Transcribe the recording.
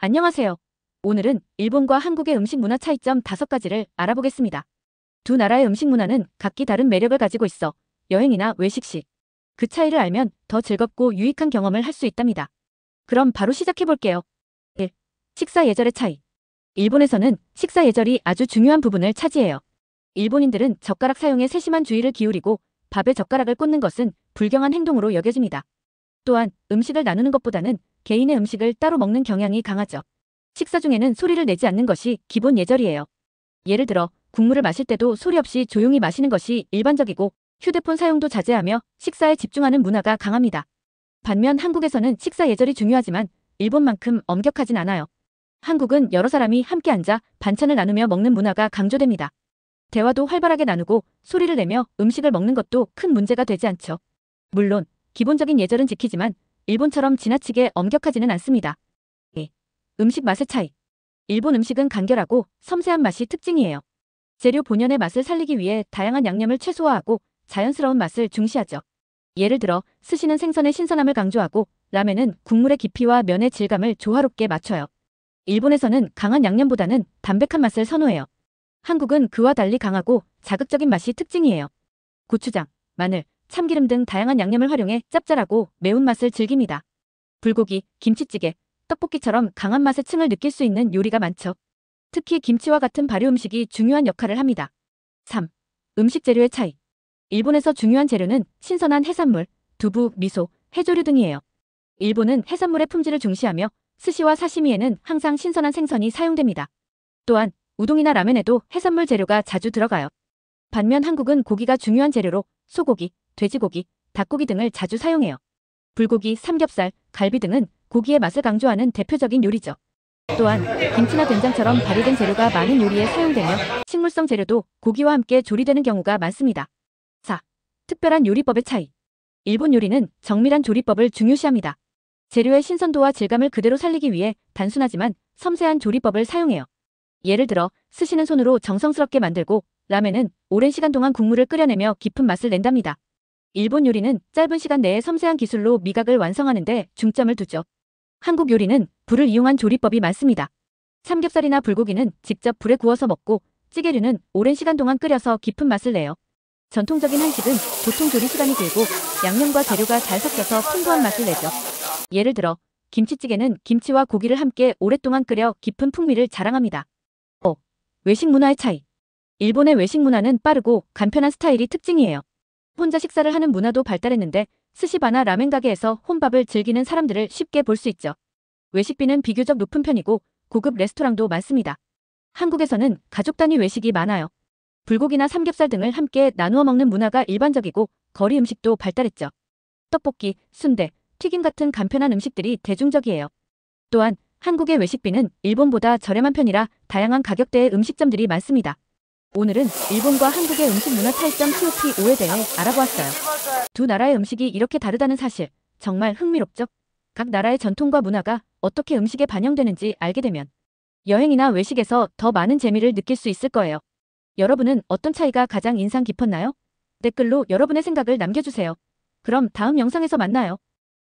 안녕하세요. 오늘은 일본과 한국의 음식 문화 차이점 5가지를 알아보겠습니다. 두 나라의 음식 문화는 각기 다른 매력을 가지고 있어 여행이나 외식 시 그 차이를 알면 더 즐겁고 유익한 경험을 할 수 있답니다. 그럼 바로 시작해볼게요. 1. 식사 예절의 차이. 일본에서는 식사 예절이 아주 중요한 부분을 차지해요. 일본인들은 젓가락 사용에 세심한 주의를 기울이고 밥에 젓가락을 꽂는 것은 불경한 행동으로 여겨집니다. 또한 음식을 나누는 것보다는 개인의 음식을 따로 먹는 경향이 강하죠. 식사 중에는 소리를 내지 않는 것이 기본 예절이에요. 예를 들어 국물을 마실 때도 소리 없이 조용히 마시는 것이 일반적이고 휴대폰 사용도 자제하며 식사에 집중하는 문화가 강합니다. 반면 한국에서는 식사 예절이 중요하지만 일본만큼 엄격하진 않아요. 한국은 여러 사람이 함께 앉아 반찬을 나누며 먹는 문화가 강조됩니다. 대화도 활발하게 나누고 소리를 내며 음식을 먹는 것도 큰 문제가 되지 않죠. 물론 기본적인 예절은 지키지만 일본처럼 지나치게 엄격하지는 않습니다. 2. 음식 맛의 차이. 일본 음식은 간결하고 섬세한 맛이 특징이에요. 재료 본연의 맛을 살리기 위해 다양한 양념을 최소화하고 자연스러운 맛을 중시하죠. 예를 들어 스시는 생선의 신선함을 강조하고 라멘은 국물의 깊이와 면의 질감을 조화롭게 맞춰요. 일본에서는 강한 양념보다는 담백한 맛을 선호해요. 한국은 그와 달리 강하고 자극적인 맛이 특징이에요. 고추장, 마늘, 참기름 등 다양한 양념을 활용해 짭짤하고 매운맛을 즐깁니다. 불고기, 김치찌개, 떡볶이처럼 강한 맛의 층을 느낄 수 있는 요리가 많죠. 특히 김치와 같은 발효 음식이 중요한 역할을 합니다. 3. 음식 재료의 차이. 일본에서 중요한 재료는 신선한 해산물, 두부, 미소, 해조류 등이에요. 일본은 해산물의 품질을 중시하며 스시와 사시미에는 항상 신선한 생선이 사용됩니다. 또한 우동이나 라멘에도 해산물 재료가 자주 들어가요. 반면 한국은 고기가 중요한 재료로 소고기, 돼지고기, 닭고기 등을 자주 사용해요. 불고기, 삼겹살, 갈비 등은 고기의 맛을 강조하는 대표적인 요리죠. 또한 김치나 된장처럼 발효된 재료가 많은 요리에 사용되며 식물성 재료도 고기와 함께 조리되는 경우가 많습니다. 4. 특별한 요리법의 차이. 일본 요리는 정밀한 조리법을 중요시합니다. 재료의 신선도와 질감을 그대로 살리기 위해 단순하지만 섬세한 조리법을 사용해요. 예를 들어 스시는 손으로 정성스럽게 만들고 라멘은 오랜 시간 동안 국물을 끓여내며 깊은 맛을 낸답니다. 일본 요리는 짧은 시간 내에 섬세한 기술로 미각을 완성하는 데 중점을 두죠. 한국 요리는 불을 이용한 조리법이 많습니다. 삼겹살이나 불고기는 직접 불에 구워서 먹고 찌개류는 오랜 시간 동안 끓여서 깊은 맛을 내요. 전통적인 한식은 보통 조리 시간이 길고 양념과 재료가 잘 섞여서 풍부한 맛을 내죠. 예를 들어 김치찌개는 김치와 고기를 함께 오랫동안 끓여 깊은 풍미를 자랑합니다. 5. 외식 문화의 차이. 일본의 외식 문화는 빠르고 간편한 스타일이 특징이에요. 혼자 식사를 하는 문화도 발달했는데 스시바나 라멘 가게에서 혼밥을 즐기는 사람들을 쉽게 볼 수 있죠. 외식비는 비교적 높은 편이고 고급 레스토랑도 많습니다. 한국에서는 가족 단위 외식이 많아요. 불고기나 삼겹살 등을 함께 나누어 먹는 문화가 일반적이고 거리 음식도 발달했죠. 떡볶이, 순대, 튀김 같은 간편한 음식들이 대중적이에요. 또한 한국의 외식비는 일본보다 저렴한 편이라 다양한 가격대의 음식점들이 많습니다. 오늘은 일본과 한국의 음식 문화 차이점 TOP5에 대해 알아보았어요. 두 나라의 음식이 이렇게 다르다는 사실, 정말 흥미롭죠? 각 나라의 전통과 문화가 어떻게 음식에 반영되는지 알게 되면 여행이나 외식에서 더 많은 재미를 느낄 수 있을 거예요. 여러분은 어떤 차이가 가장 인상 깊었나요? 댓글로 여러분의 생각을 남겨주세요. 그럼 다음 영상에서 만나요.